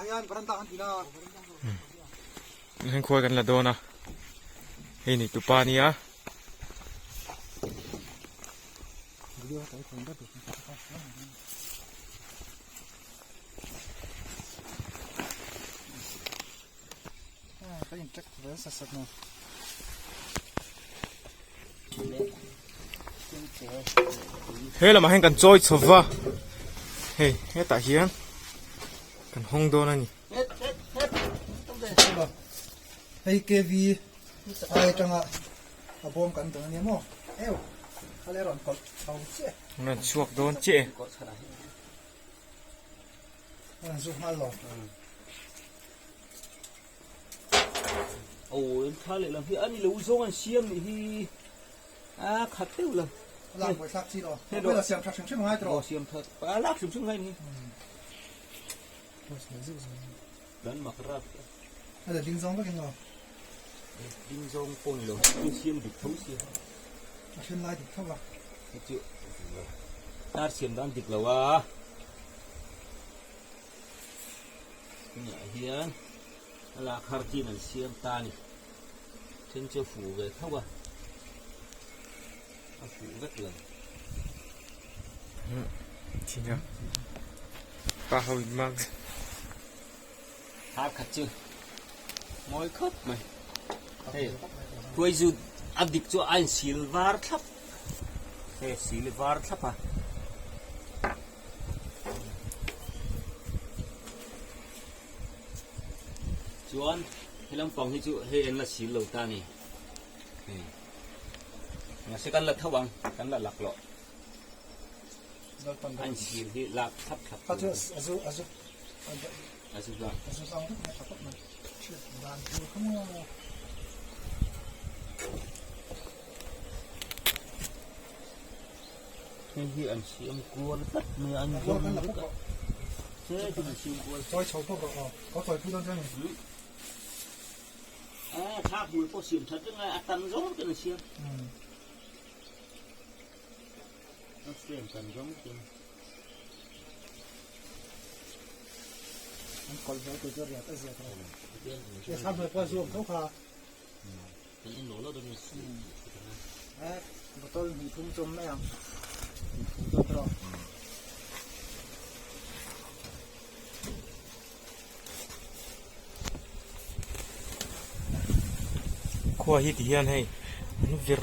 hian beranda kan tina Heng khoi kan la do na hei ni tupa ni a video tai khon da tu cái gì chắc với sạch sạch này hei lama heng kan choi chowa hei heta hian kan hong do na ni hay cái vi ai trong à bom cần tưởng nhé mò eo hay là còn còn tàu xe nan chuak don che dùng hai lọ ồ thà lại làm việc anh lâu rồi anh xiêm thì khát tiêu rồi làm phải sắp xí rồi bây giờ xem chắc xem hai rồi xiêm thật bà lắc xiêm xuống ngay đi đánh mặc ra hay là đinh giống cái nào đinh dông cồn rồi xiêm được thấu xiêm trên lai thì không vào chịu ta xiêm đang địch lâu à nhẹ hiền là khát chi là xiêm ta này trên chưa phủ về thâu à phủ rất là chi nha pa hoi mang hát khát chưa mỗi khát mày hey quay dù ăn địch cho anh silver thấp hey silver thấp à chuan thì làm phòng thì chú hey anh là xí lầu ta này mà sẽ căn là thâu bằng căn là lạc lộ anh xí thì lạc thấp thấp à chứ azu ra xong hết này thấp này chuyện làm chưa không nên khi anh xí em cua nó tất mưa anh dùng rất là thế thì mình xí cua tôi cháu có phải phu đơn cho này tháp mùi có xiêm thật chứ ngay tần giống cái này xiêm nó xiêm tần giống xiêm anh còn với tôi cho đẹp cái gì thôi để tham về qua ruộng không hả cái nổ nó đừng xiêm mà tôi bị thung chung đấy em thung chung rồi khua hi ti hian hei an ver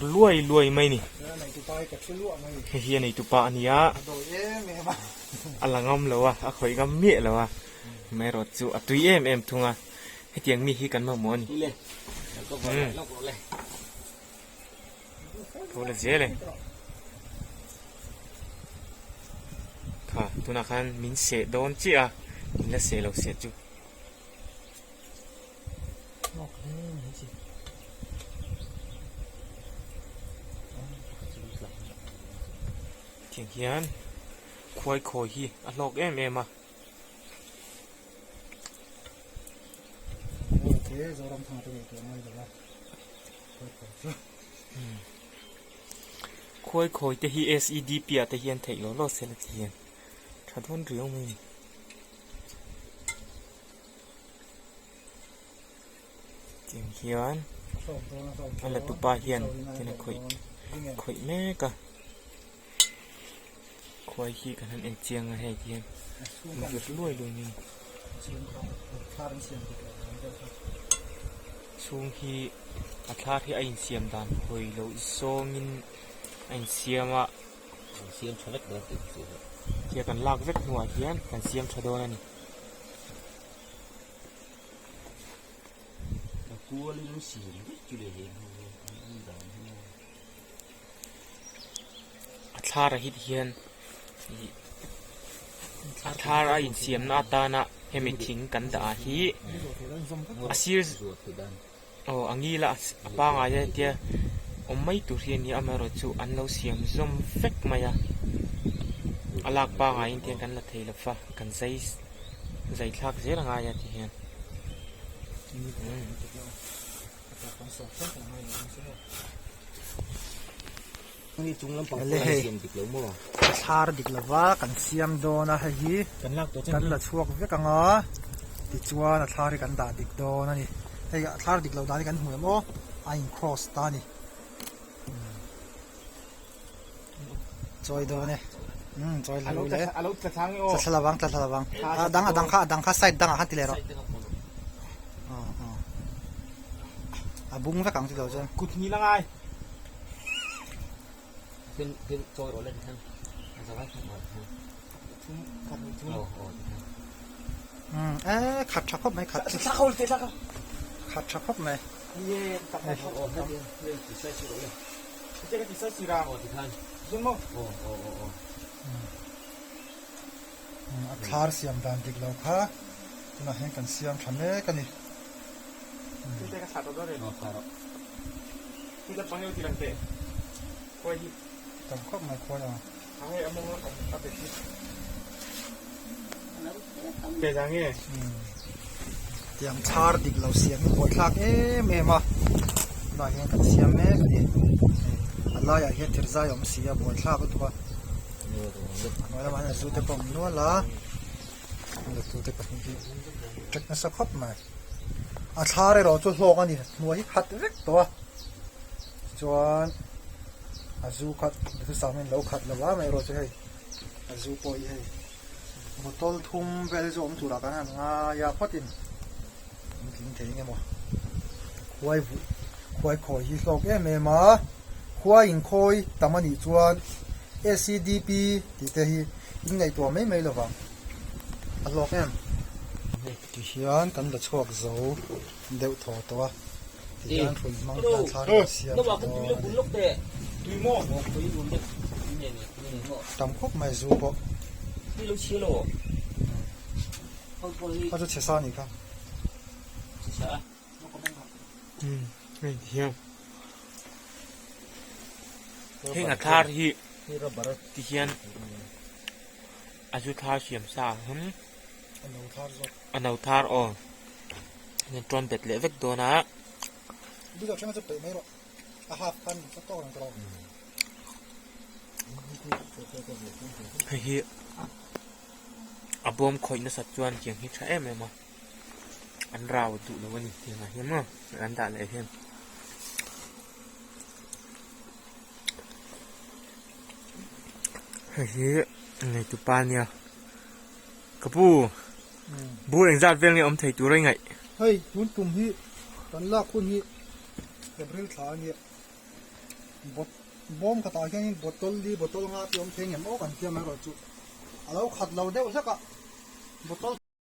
luai mai ni này tụi bay kẹp cái lụa này hei hian ei tupa ni a đổi em mẹ mà alangam lo a khoi gam mie lo a mai ro chu atui em thunga hetiang mi hi kan ma mo ni đi lên có vào lại nó vào lại thôi là dễเลยค่ะตุนักขันมินเสดโดนจีอ่ะมินละเสเราเสดจุเทียงเฮียนควายโคฮีอัดลอกเอ็มอ่ะ thế giờ làm thằng tôi để mày được không ควายโคแต่ฮี SED เปียแต่เฮียนไถโลโลเซลเทียนขาดทุนเรื่องมึงเทียงเฮียนอันละตุปาเฮียนเทียนข่อยแม่กะควายขี้กันนั่นเองเจียงอะไรเทียนมันเกิดรวยเลยนี่ช่วงที่อัตราที่ไอ้เสียมดันหอยเราโซงินไอ้เสียมอ่ะ xiêm cho rất là tuyệt vời เกี่ยวกันลากเวกหัวเทียนกันเสียมชะโดนั่นนี่ cua lên nó xỉu chứ để hiện อัตราระหิตเฮียนอัตราไอ้เสียมนาตานะให้ไม่ทิ้งกันดาฮีอาศิร ruột từ đàn โอ้อังงี้ละป้างอะไรเดียอมไม่ตุเรียนนี่อเมริจูอันเราเสียมซอมเฟกมาอะอลากป้างอะไรเดียกันละเทลฟ้ากันใจทักเสียงอะไรที่เฮียน นี่จุงลำปางเสียมติดเหลวมั่ว char dik lava kan siam do na hi กันลากตัว kan la chuak ve ka nga ติดชัวนะทาริกันดาดิกโดนั่นนี่ไอ้ทาริดิกเราดาดิกันหัวมั้งไอ้ครอสตานี่จอยโดเนี่ยจอยรู้เลย อาลุจะทั้งโอ ตัดสลับวังดังข้าไซด์ดังข้าติเลโรบุ้งสักครั้งที่เราจะ กุดนี้ละไง ขึ้นโจยโอเล่นท่านสบายทั้งหมด ทุ่มขัดทุ่ม โอ้ ขัดชักครบไหมขัด สักคนเสร็จสักคน ขัดชักครบไหม เย่ตัดไป โอ้ท่านเรื่องติดใส่ชิโร่เลย เจ๊ก็ติดเสื้อสีดำ โอ้ที่ท่าน จุ่มมั้ง โอ้ ทาร์เสียมดันดิกเราค่ะตัวนั้นเห็นกันเสียมทำเองกันนี่ เจ๊ก็สัตว์ตัวเดียว โอ้คาร์ ที่จะปังอยู่ที่หลังเตะคอย จำครบไหมคอยอ่ะ เอาให้เอามือเอาไปที่เจ๊จังเงี้ย เตรียมทาร์ดิกเราเสียมบดลากเมาเราเห็นกันเสียมกันนี่อะไรอยากเห็นทิร์ใจอมเสียบดลากก็ตัวน้อยละมันจะสู้แต่ผมนัวละจะสู้แต่ผมที่จักนั่นสักครบไหมทาร์เราจะโลกันนี่นัวที่ขัดเล็กตัวจวนจูขัดคือสามีเราขัดแล้วว่าไม่รู้จะให้จูปล่อยให้บทลทุ่มไปเลยจะอมจุระกันนะอยากพัดอินมันกินเที่ยงไงมั้งควายคอยฮิโซกมาควายอินคอยตามันอีจวน SCDP ที่เตะยิงในตัวไม่หรอกว่าอัลล็อกที่เฮียนกันจะชกโซ่เดือดตัวที่เฮียนคุยมั่งการทาร์เสีย nó bảo cũng tùy lúc tệ ดูโม่ tùy lúc đấy nhìn họ ตำคบไม่จูบ tùy lúc chia lộ không thôi เขาจะเชื่อสานี่ครับ sợ ไม่เที่ยงเฮงอัธาที่ khi nó bảo ที่เฮียนอายุทาเสียมสาหึ อันนั้นทาร์จบ อันเอาทาร์อ๋อเนี่ยตรอนเบ็ดเล็กตัวนะ ดูจากช่างจะเปิดไม่หรอกหาพันก็ต้องกันกรอง เฮ้ยอาบอมคอยนัสัจจวนเกียงฮิตใช่ไหมมาอันเราดูแล้ววันนี้ยังไงยังมั้งอันด่าเลยเพียงเฮ้ยไงตุปานเนี่ยกระปูบูเองจัดเวียงเนี่ยอมไทยตัวไรไง เฮ้ยคุณตุ่มที่ตอนลากคุณที่เก็บเรื่องขาเนี่ยบดบอมกระต่ายแค่นี้บดต้นดีบดต้นงาเตรียมเพลงอย่างโอ้กันเตรียมมาก่อนจุเราขัดเราเด้วสักอะบดต้น